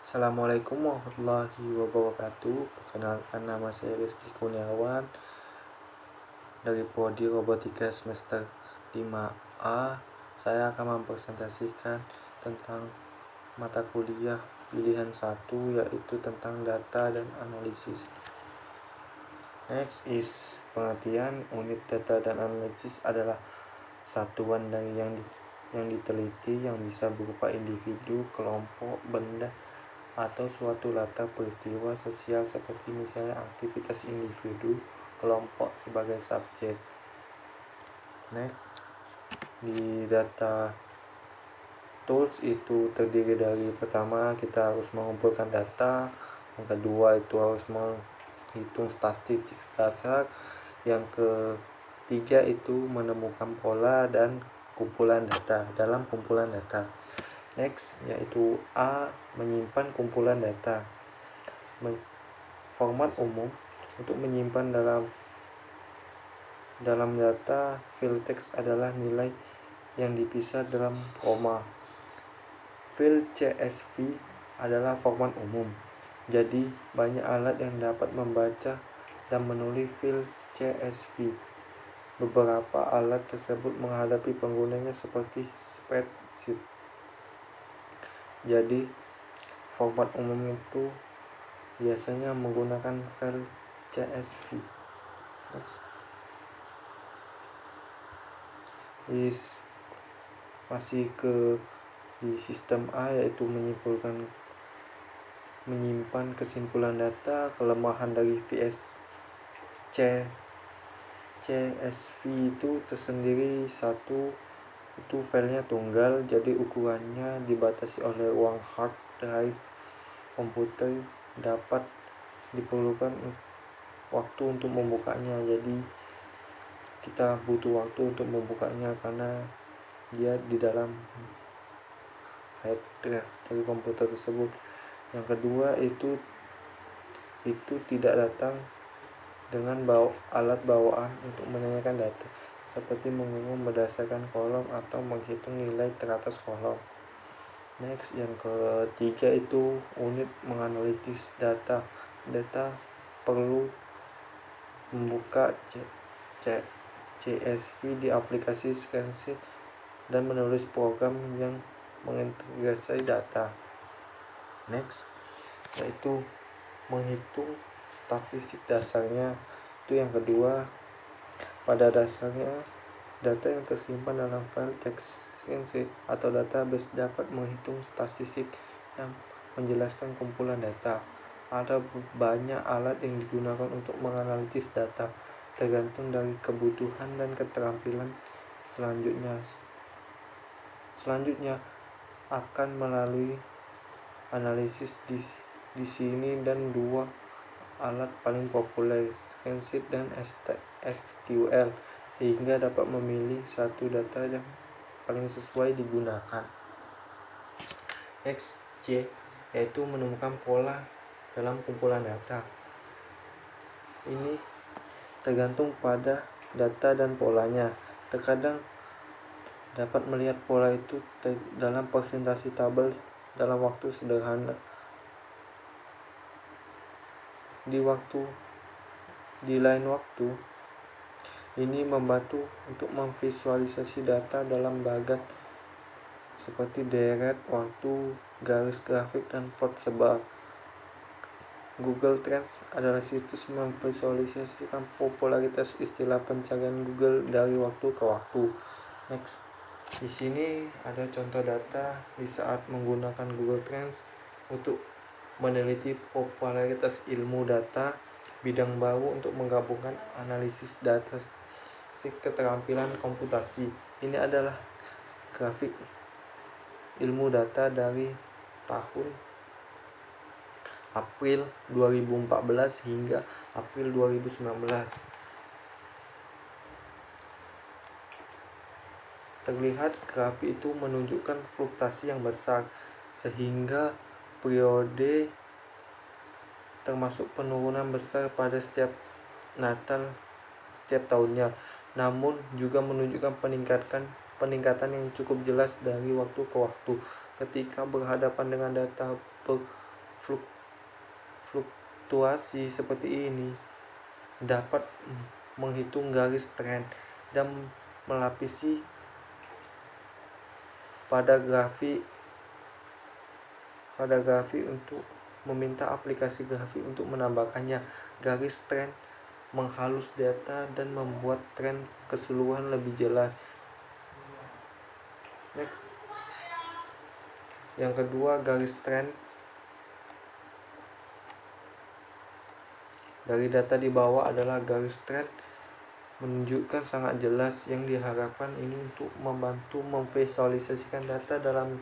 Assalamualaikum warahmatullahi wabarakatuh. Perkenalkan, nama saya Rizky Kurniawan dari Prodi Robotika semester 5A. Saya akan mempresentasikan tentang mata kuliah pilihan 1, yaitu tentang data dan analisis. Next is pengertian. Unit data dan analisis adalah satuan dari yang diteliti yang bisa berupa individu, kelompok, benda, atau suatu latar peristiwa sosial seperti misalnya aktivitas individu, kelompok sebagai subjek. Next, di data tools itu terdiri dari, pertama kita harus mengumpulkan data, yang kedua itu harus menghitung statistik dasar, yang ketiga itu menemukan pola dan kumpulan data dalam kumpulan data. Next, yaitu A, menyimpan kumpulan data. Format umum untuk menyimpan dalam data file teks adalah nilai yang dipisah dalam koma. File CSV adalah format umum, jadi banyak alat yang dapat membaca dan menulis file CSV. Beberapa alat tersebut menghadapi penggunanya seperti spreadsheet. Jadi format umum itu biasanya menggunakan file CSV. Masih di sistem A, yaitu menyimpan kesimpulan data. Kelemahan dari CSV itu tersendiri, satu, itu filenya tunggal, jadi ukurannya dibatasi oleh ruang hard drive komputer. Dapat diperlukan waktu untuk membukanya, jadi kita butuh waktu untuk membukanya karena dia di dalam hard drive dari komputer tersebut. Yang kedua itu tidak datang dengan alat bawaan untuk menanyakan data, seperti mengunggah berdasarkan kolom atau menghitung nilai teratas kolom. Next, yang ketiga itu unit menganalisis data. Data perlu membuka CSV di aplikasi spreadsheet dan menulis program yang mengintegrasi data. Next, yaitu menghitung statistik dasarnya. Itu yang kedua. Pada dasarnya, data yang tersimpan dalam file teks atau database dapat menghitung statistik dan menjelaskan kumpulan data. Ada banyak alat yang digunakan untuk menganalisis data, tergantung dari kebutuhan dan keterampilan. Selanjutnya akan melalui analisis di sini, dan dua alat paling populer, spreadsheet dan SQL, sehingga dapat memilih satu data yang paling sesuai digunakan. Next, C, yaitu menemukan pola dalam kumpulan data. Ini tergantung pada data dan polanya. Terkadang dapat melihat pola itu dalam presentasi tabel dalam waktu sederhana. Di lain waktu, ini membantu untuk memvisualisasi data dalam bagan seperti deret waktu, garis grafik, dan plot sebar. Google Trends adalah situs memvisualisasikan popularitas istilah pencarian Google dari waktu ke waktu. Next, di sini ada contoh data di saat menggunakan Google Trends untuk meneliti popularitas ilmu data bidang baru untuk menggabungkan analisis data keterampilan komputasi. Ini adalah grafik ilmu data dari tahun April 2014 hingga April 2019. Terlihat grafik itu menunjukkan fluktuasi yang besar, sehingga periode termasuk penurunan besar pada setiap Natal setiap tahunnya, namun juga menunjukkan peningkatan yang cukup jelas dari waktu ke waktu. Ketika berhadapan dengan data fluktuasi seperti ini dapat menghitung garis tren dan melapisi pada grafik untuk meminta aplikasi grafik untuk menambahkannya. Garis tren menghalus data dan membuat tren keseluruhan lebih jelas. Next. Yang kedua, garis tren. Dari data di bawah adalah garis tren menunjukkan sangat jelas yang diharapkan ini untuk membantu memvisualisasikan data dalam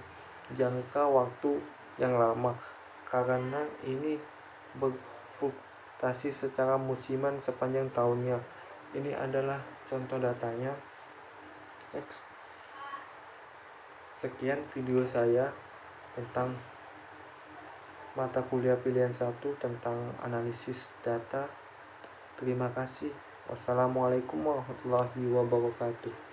jangka waktu yang lama, karena ini berfluktuasi secara musiman sepanjang tahunnya. Ini adalah contoh datanya. Next. Sekian video saya tentang mata kuliah pilihan 1 tentang analisis data. Terima kasih. Wassalamualaikum warahmatullahi wabarakatuh.